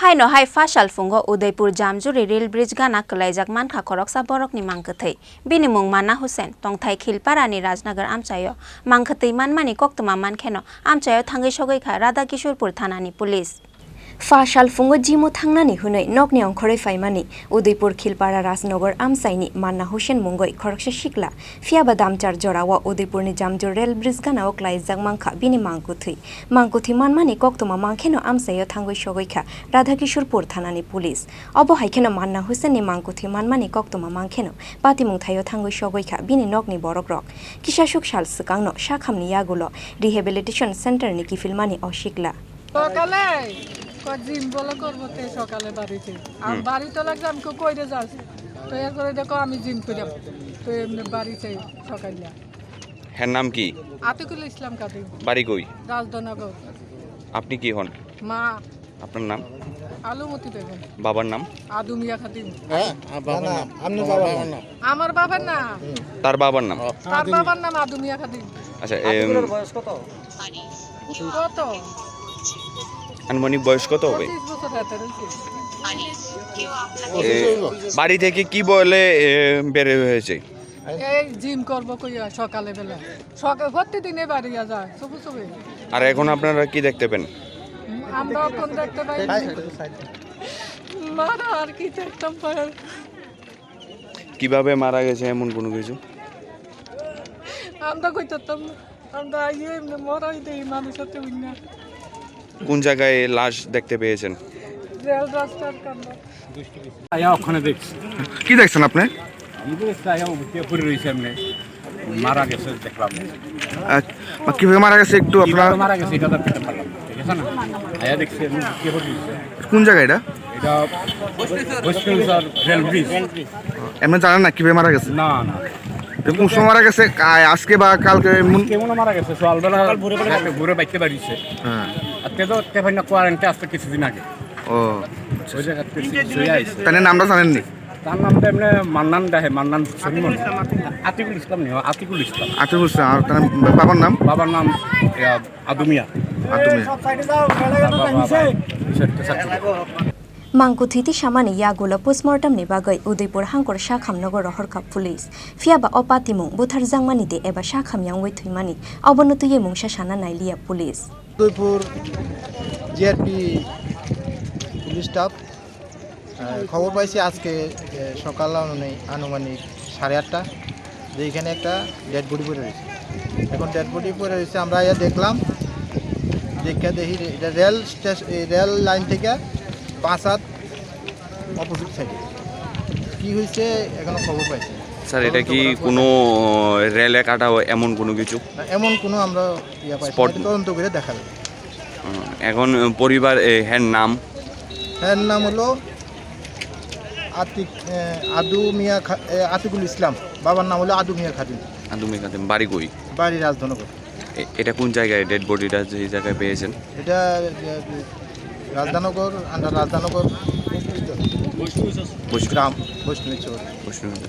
Hai no hai Phasal Phungo Udaipur Jamjuri Rail Bridge Gana Kwlaijak Mankha Khoroksa Borokni Mangkwthowi bini mung Mana Hussein tongthai Khilpara ni Rajnagar amchayo Mangkwthowi manmani koktuma mankheno amchayo thangai sogoi kha Radha Kishorpur thanani police Phasal Phungo Jimo thangnani hunoi nokni ongkhorei faimani Udaipur Khilpara Rajnagar amchaini Mana Hussein mungoi Khoroksa shikla fiaba damchar jorawa Udaipurni Jamjuri Rail Bridge Ganao Kwlaijak Mankha bini Mangkwthowi manmani koktuma mankheno amchayo thangai sogoi kha Radha Kishorpur thanani police obo haikeno Mana Hussein ni Mangkwthowi manmani koktuma mankheno patimung thayo thangai sogoi kha bini nokni borokrok kisashuk sal swkangno sakhamni yagulo rehabilitation center ni kifilmani oshikla gym বলে করবো তে সকালে বাড়িতে আর বাড়িতে লাগছে আমি কইরে যাচ্ছি তো এর করে দেখো আমি জিম করিলাম তো এমনি বাড়িতে সকালে হ্যাঁ নাম কি আতিকুল ইসলাম কাদিম বাড়ি কই রাজধনগর আপনি কি হন মা আপনার নাম আলুমতি বেগম বাবার নাম আদুমিয়া খাদিম হ্যাঁ বাবার নাম আপনার বাবার নাম আমার বাবার নাম তার বাবার নাম আদুমিয়া খাদিম আচ্ছা আতিকুলের বয়স কত কত আনুমানিক বয়স কত হবে 25 বছর বাড়ি থেকে কি বলে বের হয়েছে এই জিম করব কইয়া সকালে বেলা প্রতিদিনে বাড়িয়া যায় সবুসবে আর এখন আপনারা কি দেখতে পেন আমরা কোন দেখতে পাই মারা আর কি দেখতাম পাই কিভাবে মারা গেছে এমন কোনো কিছু আমরা কইতাম আমরা এমনি মরাই দেই মানুষের তো না কোন জায়গায় লাশ দেখতে পেয়েছেন রেল রাস্তার কাছে আয়া ওখানে দেখছি কি দেখছেন আপনি আমি তো আয়া উঠে পড়ে রইছি এমনি মারা গেছে দেখলাম কিভাবে মারা গেছে একটু আপনারা মারা গেছে এটা দেখতে পারলাম ঠিক আছে না আয়া দেখছি এমনি উঠে পড়ে রইছে কোন জায়গা এটা এটা বৈষ্ণব রেল ব্রিজ এমনি জানেন না কিভাবে মারা গেছে না না কোন সময় মারা গেছে আজকে বা কালকে কেমন মারা গেছে সকালবেলা ঘুরে বাইতে বাড়িছে হ্যাঁ আর তেতো তেফাইনা কোয়ারেন্টাইন আসতে কিছুদিন আগে ও ওই জায়গাতে শুয়ে আইছে তার নামটা জানেননি তার নামটা এমনি মান্নান দেহে মান্নান সরিমন আতিকুল ইসলাম নেই আতিকুল ইসলাম আতিকুল ইসলাম আর তার বাবার নাম আদুমিয়া Mangkwthowi samani yagulo postmortem ni bagai Udaipur hangkor sakhamnago rohorka police fiaba opatimung buthar jangmani de eba sakham yangwei thuimani obonutuye mungsa sana nailia police Udaipur GRP police staff খবর পাইছি আজকে সকাল আনুমানিক 8:30টা যে এখানে একটা ডেড বডি পড়ে রয়েছে এখন ডেড বডি পড়ে রয়েছে আমরা দেখলাম দেখি এটা রেল লাইন থেকে 5 হাত অপোজিট সাইডে কি হয়েছে এখনো খবর পাইছি স্যার এটা কি কোনো রেলে কাটা এমন কোনো কিছু এমন কোনো আমরা পাইছি তদন্ত করে দেখা যাবে এখন পরিবার হ্যাঁ নাম হলো আতিকুল ইসলাম বাবার নাম হলো আদু মিয়া খাদিম বাড়ি কই বাড়ি রাজধনগর এটা কোন জায়গায় ডেড বডিটা যে জায়গায় পেয়েছেন এটা রাজধানগর গ্রাম বৈষ্ণবী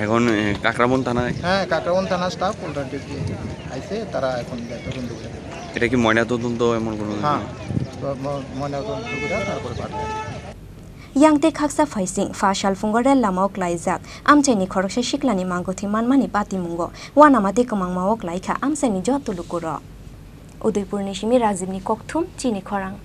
এখন কাকরাবন থানায় হ্যাঁ কাকরাবন থানা স্টাফ অলরেডি আইছে তারা এখন তদন্ত করে এটা কি ময়নাতদন্ত এমন কোনো হ্যাঁ ময়নাতদন্ত করে তারপরে পাঠাবে Yangte khaksa faising Phasal Phungo rel lamao Kwlaijak amchaini Khoroksa shiklani Mangkwthowi manmani patimungo wanamate kamangmao klaikha amchaini jotulukuro Udaipurni shimi Rajibni kokthum Chini Khorang